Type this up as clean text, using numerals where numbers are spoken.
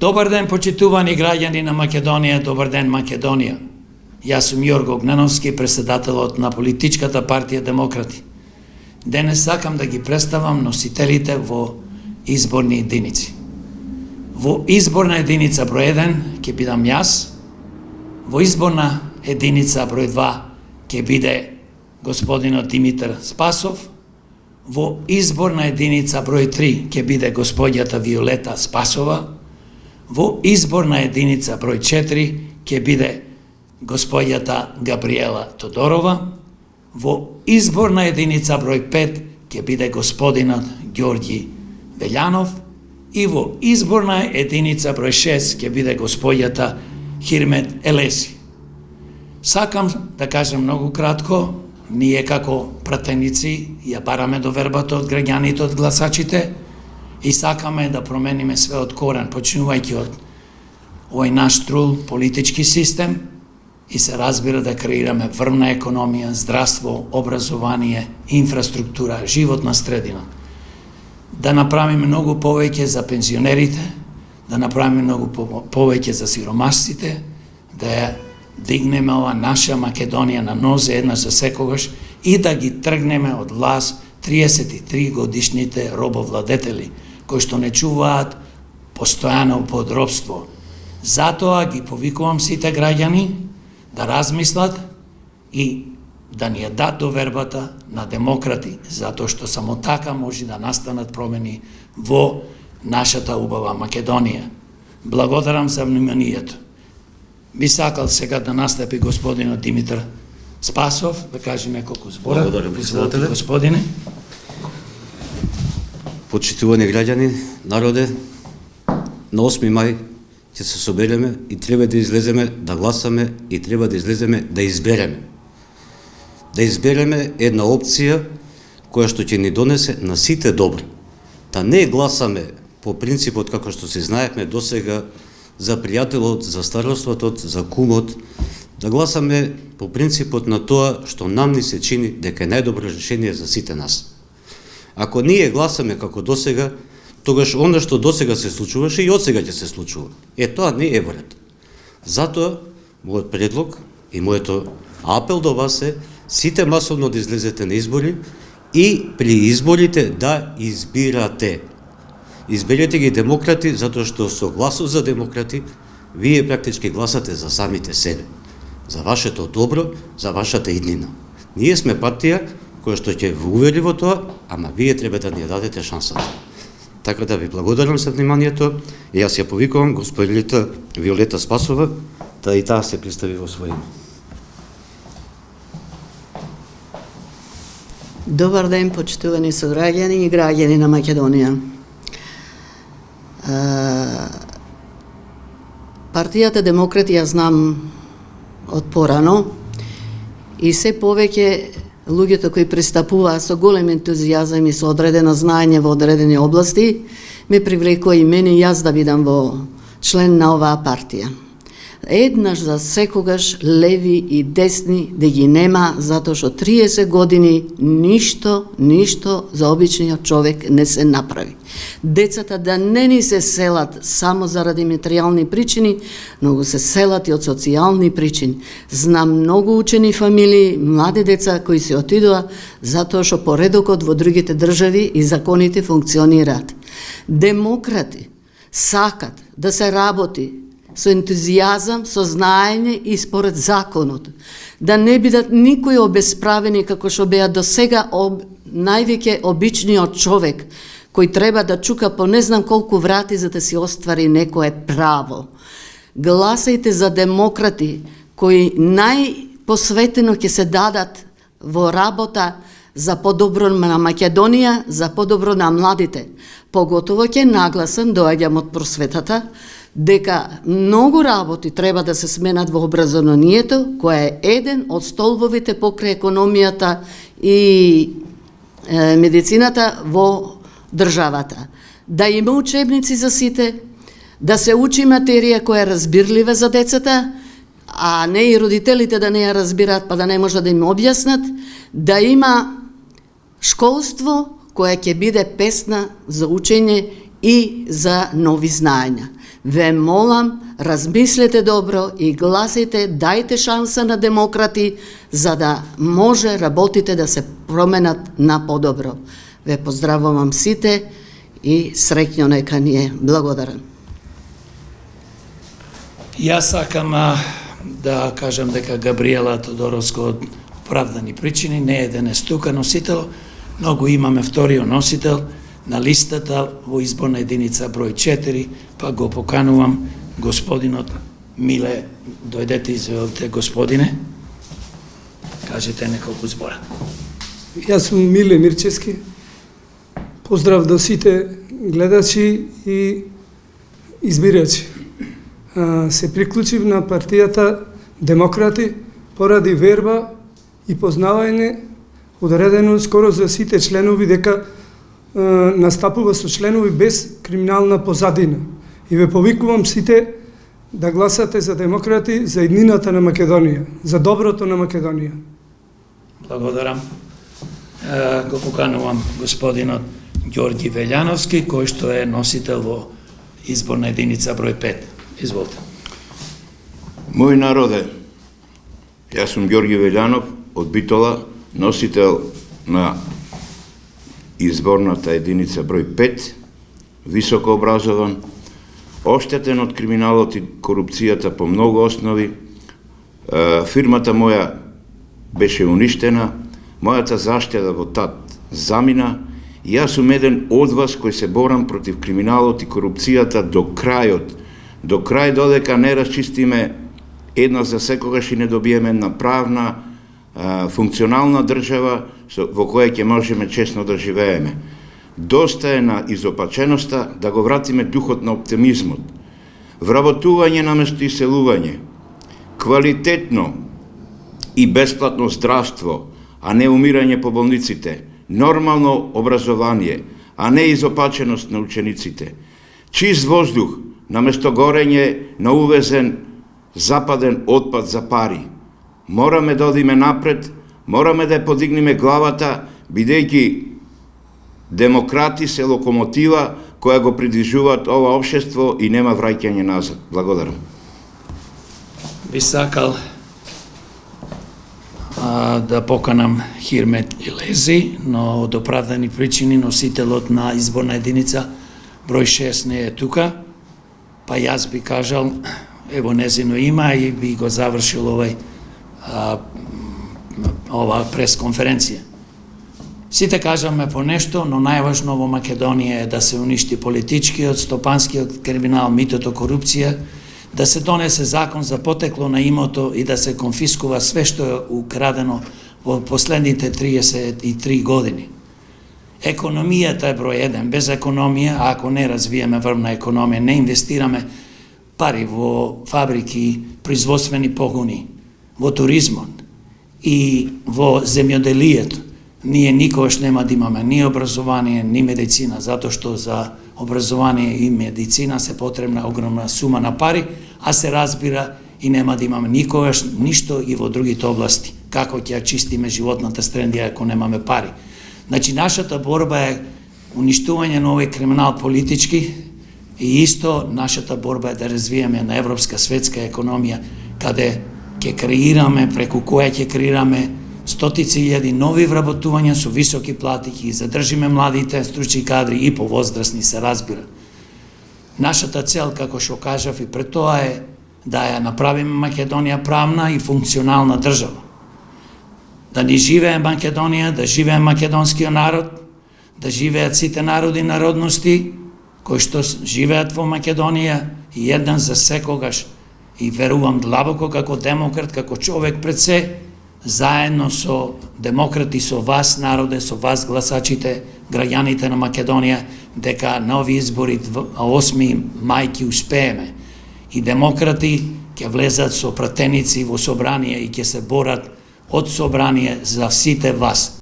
Добар ден, почитувани граѓани на Македонија, добар ден Македонија. Јас сум Јорго Гнановски, председателот на политичката партија Демократи. Денес сакам да ги представам носителите во изборни единици. Во изборна единица број 1 ќе бидам јас, во изборна единица број 2 ќе биде господинот Димитар Спасов, во изборна единица број 3 ќе биде господјата Виолета Спасова, во изборна единица број 4 ќе биде господјата Габриела Тодорова, во изборна единица број 5 ќе биде господинот Ѓорѓи Велјанов и во изборна единица број 6 ќе биде господјата Хирмет Елеси. Сакам да кажам многу кратко, ние како пратеници ја бараме довербата од граѓаните, од гласачите и сакаме да промениме све од корен, почнувајќи од овој наш трул политички систем и се разбира да креираме врвна економија, здравство, образование, инфраструктура, животна средина. Да направиме многу повеќе за пензионерите, да направиме многу повеќе за сиромасците, да ја дигнеме ова наша Македонија на нозе еднаш за секогаш и да ги тргнеме од власт 33 годишните робовладетели, кои што не чуваат постојано подробство. Затоа ги повикувам сите граѓани да размислат и да ни ја дадат довербата на Демократи, затоа што само така може да настанат промени во нашата убава Македонија. Благодарам за вниманието. Би сакал сега да настапи господинот Димитар Спасов, да каже неколку збора. Благодарам, председателе. Господине. Почитувани граѓани, народе, на 8 мај ќе се собереме и треба да излеземе да гласаме и треба да излеземе да избереме. Да избереме една опција која што ќе ни донесе на сите добро. Да не гласаме по принципот како што се знаевме досега за пријателот, за староството, за кумот, да гласаме по принципот на тоа што нам ни се чини дека е најдобро решение за сите нас. Ако ние гласаме како досега, тогаш оно што досега се случуваше и одсега ќе се случува. Тоа не е вред. Затоа, мојот предлог и мојот апел до вас е сите масовно да излезете на избори и при изборите да избирате. Изберете ги Демократи, затоа што со гласот за Демократи, вие практички гласате за самите себе. За вашето добро, за вашата иднина. Ние сме партија која што ќе ви увери во тоа, ама вие треба да ни дадете шансата. Така да ви благодарам за вниманието и јас ја повикувам господината Виолета Спасова да и таа се представи во своје име. Добар ден, почитувани сограѓани и граѓани на Македонија. Партијата Демократи ја знам од порано и се повеќе луѓето кои пристапуваат со голем ентузијазам и со одредено знаење во одредени области, ме привлекува и мене јас да бидам во член на оваа партија. Еднаш за секогаш леви и десни да ги нема, затоа што 30 години ништо за обичниот човек не се направи. Децата да не ни се селат само заради материјални причини, но го се селат и од социјални причини. Знам многу учени фамилии, млади деца кои се отидоа затоа што поредокот во другите држави и законите функционираат. Демократи сакат да се работи со ентузијазам, со знаење и според законот. Да не бидат никои обесправени како што беа до сега највеќе обичниот човек, кој треба да чука по не знам колку врати за да си оствари некое право. Гласајте за Демократи кои најпосветено ќе се дадат во работа за подобро на Македонија, за подобро на младите. Поготово ќе нагласам, доаѓам од просветата, дека многу работи треба да се сменат во образованието, која е еден од столбовите покрај економијата и медицината во државата. Да има учебници за сите, да се учи материја која е разбирлива за децата, а не и родителите да не ја разбираат па да не може да им објаснат, да има школство која ќе биде песна за учење и за нови знаења. Ве молам, размислете добро и гласите, дајте шанса на демократи, за да може работите да се променат на подобро. Ве поздравувам сите и среќно нека ни е. Благодарам. Јас сакам да кажам дека Габриела Тодоровска од оправдани причини не е денес тука носител, но го имаме вториот носител на листата во изборна единица број 4, па го поканувам господинот Миле, дојдете извелите господине, кажете неколку збора. Јас сум Миле Мирчевски. Поздрав до сите гледачи и избирачи. Се приклучив на партијата Демократи поради верба и познавање одредено скоро за сите членови дека настапува со членови без криминална позадина. И ве повикувам сите да гласате за Демократи, за иднината на Македонија, за доброто на Македонија. Благодарам. Го поканувам господинот Ѓорги Велјановски, кој што е носител во изборна единица број 5. Изволте. Мој народе, јас сум Ѓорги Велјанов од Битола, носител на изборната единица број 5, високо образован, оштетен од криминалот и корупцијата по многу основи. Фирмата моја беше уништена, мојата заштеда во ТАТ замина и јас сум еден од вас кој се борам против криминалот и корупцијата до крајот. До крај додека не расчистиме една за секогаш и не добиеме една правна, функционална држава во која ќе можеме честно да живееме. Доста е на изопаченоста, да го вратиме духот на оптимизмот. Вработување наместо иселување, квалитетно и бесплатно здравство, а не умирање по болниците, нормално образование, а не изопаченост на учениците, чист воздух, наместо горење на увезен западен отпад за пари. Мораме да одиме напред, мораме да подигнеме главата, бидејќи Демократи се локомотива која го придвижуваат ова општество и нема враќање назад. Благодарам. Би сакал да поканам Хирмет Илези, но од оправдани причини носителот на изборна единица број 6 не е тука, па јас би кажал ево незино има и би го завршил ова пресконференција. Сите кажаме по нешто, но најважно во Македонија е да се уништи политичкиот, стопанскиот криминал, митото, корупција, да се донесе закон за потекло на имото и да се конфискува све што е украдено во последните 33 години. Економијата е број 1. Без економија, ако не развиеме врвна економија, не инвестираме пари во фабрики, производствени погони, во туризмот и во земјоделието, ние никогаш нема да имаме ни образование, ни медицина, затоа што за образование и медицина се потребна огромна сума на пари, а се разбира и нема да имаме никогаш ништо и во другите области. Како ќе ја чистиме животната средија ако немаме пари? Значи, нашата борба е уништување на овој криминал политички и исто нашата борба е да развиеме на европска светска економија, каде ќе креираме, преку која ќе креираме стотици илјади нови вработувања со високи плати, ќе задржиме младите стручни кадри и повозрасни се разбира. Нашата цел, како што кажав и пред тоа, е да ја направиме Македонија правна и функционална држава. Да ни живее Македонија, да живее македонскиот народ, да живеат сите народи и народности кои што живеат во Македонија и еден за секогаш. И верувам длабоко како демократ, како човек пред се, заедно со демократи, со вас народе, со вас гласачите, граѓаните на Македонија, дека на овие избори 8 мај ќе успееме. И демократи ќе влезат со пратеници во собрание и ќе се борат од собрание за сите вас.